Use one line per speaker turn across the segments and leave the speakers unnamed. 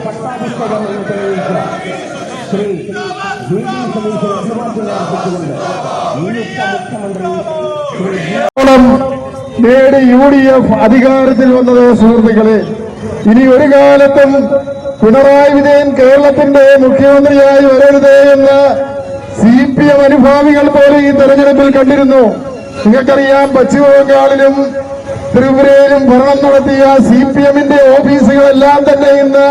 പട്ടാഭിഷേകം എന്ന് തെളിയിച്ച Shri V D Satheesan അഭിവാദ്യം അർപ്പിച്ചുകൊണ്ട് നിയുക്ത മുഖ്യമന്ത്രി
നേടി UDF അധികാരത്തിൽ വന്നത് സുഹൃത്തുക്കളെ. ഇനി ഒരു കാലത്തും പിണറായി വിജയൻ കേരളത്തിന്റെ മുഖ്യമന്ത്രിയായി വരരുതേ എന്ന് CPM അനുഭാവികൾ പോലും ഈ തെരഞ്ഞെടുപ്പിൽ കണ്ടിരുന്നു. നിങ്ങൾക്കറിയാം, പശ്ചിമബംഗാളിലും ത്രിപുരയിലും ഭരണം നടത്തിയ CPMന്റെ ഓഫീസുകളെല്ലാം തന്നെ ഇന്ന്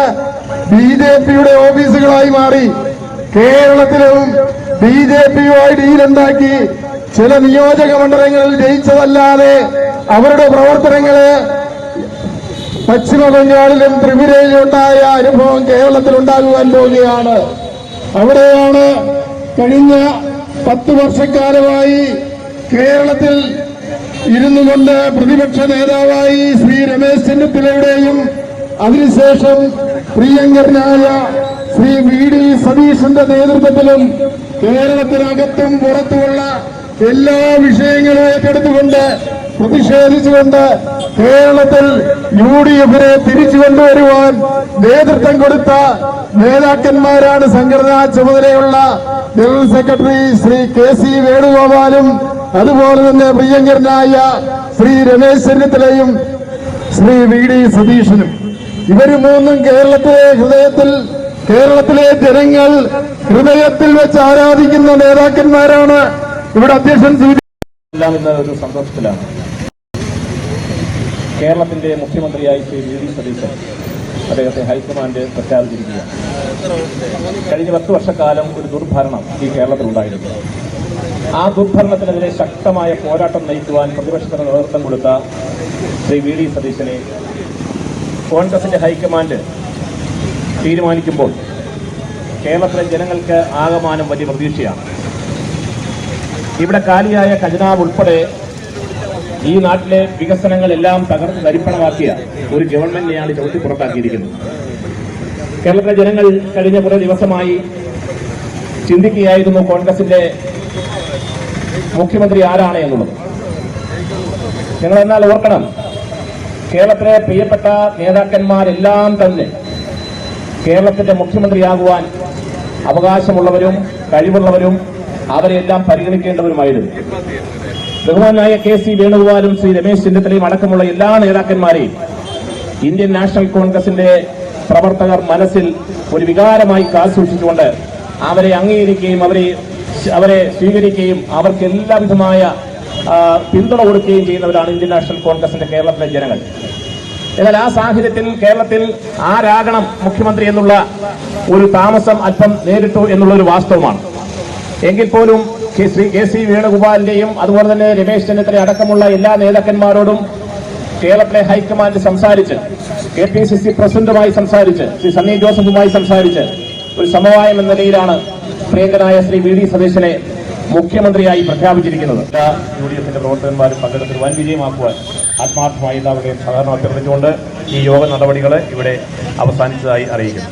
BJPയുടെ ഓഫീസുകളായി മാറി. കേരളത്തിലും BJPയുമായി ഡീലുണ്ടാക്കി ചില നിയോജക മണ്ഡലങ്ങളിൽ ജയിച്ചതല്ലാതെ അവരുടെ പ്രവർത്തനങ്ങള് പശ്ചിമബംഗാളിലും ത്രിപുരയിലും ഉണ്ടായ അനുഭവം കേരളത്തിൽ ഉണ്ടാകുവാൻ പോവുകയാണ്. അവിടെയാണ് കഴിഞ്ഞ 10 വർഷക്കാലമായി കേരളത്തിൽ ഇരുന്നു കൊണ്ട് പ്രതിപക്ഷ നേതാവായി ശ്രീ രമേശ് ചെന്നിത്തലയുടെയും അതിനുശേഷം പ്രിയങ്കരനായ ശ്രീ VD സതീശന്റെ നേതൃത്വത്തിലും കേരളത്തിനകത്തും പുറത്തുമുള്ള എല്ലാ വിഷയങ്ങളും ഏറ്റെടുത്തുകൊണ്ട് പ്രതിഷേധിച്ചുകൊണ്ട് കേരളത്തിൽ UDFനെ തിരിച്ചു കൊണ്ടുവരുവാൻ നേതൃത്വം കൊടുത്ത നേതാക്കന്മാരാണ് സംഘടനാ ചുമതലയുള്ള ജനറൽ സെക്രട്ടറി ശ്രീ KC വേണുഗോപാലും അതുപോലെ തന്നെ പ്രിയങ്കരനായ ശ്രീ രമേശ് ചെന്നിത്തലയും ശ്രീ VD സതീശനും. ഇവര് മൂന്നും കേരളത്തിലെ ജനങ്ങൾ ഹൃദയത്തിൽ വെച്ച് ആരാധിക്കുന്ന നേതാക്കന്മാരാണ്. ഇവിടെ അധ്യക്ഷൻ
എല്ലാം ഇന്ന് ഒരു സന്തോഷത്തിലാണ്. കേരളത്തിന്റെ മുഖ്യമന്ത്രിയായി ശ്രീ VD സതീശൻ അദ്ദേഹത്തെ ഹൈക്കമാൻഡ് പ്രഖ്യാപിച്ചിരിക്കുകയാണ്. കഴിഞ്ഞ 10 വർഷക്കാലം ഒരു ദുർഭരണം ഈ കേരളത്തിലുണ്ടായിരുന്നു. ആ ദുർഭരണത്തിനെതിരെ ശക്തമായ പോരാട്ടം നയിക്കുവാൻ പ്രതിപക്ഷത്തിന് നേതൃത്വം കൊടുത്ത ശ്രീ VD സതീശനെ കോൺഗ്രസിന്റെ ഹൈക്കമാൻഡ് തീരുമാനിക്കുമ്പോൾ കേരളത്തിലെ ജനങ്ങൾക്ക് ആകമാനം വലിയ പ്രതീക്ഷയാണ്. ഇവിടെ കാലിയായ ഖജനാവ് ഉൾപ്പെടെ ഈ നാട്ടിലെ വികസനങ്ങളെല്ലാം തകർത്ത് തരിപ്പണമാക്കിയ ഒരു ഗവൺമെന്റിനെയാണ് ചവിട്ടി പുറത്താക്കിയിരിക്കുന്നത്. കേരളത്തിലെ ജനങ്ങൾ കഴിഞ്ഞ കുറേ ദിവസമായി ചിന്തിക്കുകയായിരുന്നു കോൺഗ്രസിന്റെ മുഖ്യമന്ത്രി ആരാണ് എന്നുള്ളത്. നിങ്ങൾ എന്നാൽ ഓർക്കണം, കേരളത്തിലെ പ്രിയപ്പെട്ട നേതാക്കന്മാരെല്ലാം തന്നെ കേരളത്തിന്റെ മുഖ്യമന്ത്രിയാകുവാൻ അവകാശമുള്ളവരും കഴിവുള്ളവരും അവരെല്ലാം പരിഗണിക്കേണ്ടവരുമായിരുന്നു. ബഹുമാനായ KC വേണുഗോപാലും ശ്രീ രമേശ് ചെന്നിത്തലയും അടക്കമുള്ള എല്ലാ നേതാക്കന്മാരെയും ഇന്ത്യൻ നാഷണൽ കോൺഗ്രസിന്റെ പ്രവർത്തകർ മനസ്സിൽ ഒരു വികാരമായി കാൽസൂക്ഷിച്ചുകൊണ്ട് അവരെ അംഗീകരിക്കുകയും അവരെ സ്വീകരിക്കുകയും അവർക്ക് എല്ലാവിധമായ പിന്തുണ കൊടുക്കുകയും ചെയ്യുന്നവരാണ് ഇന്ത്യൻ നാഷണൽ കോൺഗ്രസിന്റെ കേരളത്തിലെ ജനങ്ങൾ. എന്നാൽ ആ സാഹചര്യത്തിൽ കേരളത്തിൽ ആരാകണം മുഖ്യമന്ത്രി എന്നുള്ള ഒരു താമസം അല്പം നേരിട്ടു എന്നുള്ളൊരു വാസ്തവമാണ്. എങ്കിൽ പോലും ശ്രീ KC വേണുഗോപാലിന്റെയും അതുപോലെ തന്നെ രമേശ് ചെന്നിത്തല അടക്കമുള്ള എല്ലാ നേതാക്കന്മാരോടും കേരളത്തിലെ ഹൈക്കമാൻഡ് സംസാരിച്ച്, KPCC പ്രസിഡന്റുമായി സംസാരിച്ച്, ശ്രീ സണ്ണി ജോസഫുമായി സംസാരിച്ച് ഒരു സമവായം എന്ന നിലയിലാണ് പ്രിയങ്കരനായ ശ്രീ VD സതീശനെ മുഖ്യമന്ത്രിയായി പ്രഖ്യാപിച്ചിരിക്കുന്നത്. UDFന്റെ പ്രവർത്തകന്മാരും പങ്കെടുത്ത് വൻ വിജയമാക്കുവാൻ ആത്മാർത്ഥമായി എല്ലാവരുടെയും സഹകരണം അഭ്യർത്ഥിച്ചുകൊണ്ട് ഈ യോഗ നടപടികൾ ഇവിടെ അവസാനിച്ചതായി അറിയിക്കുന്നു.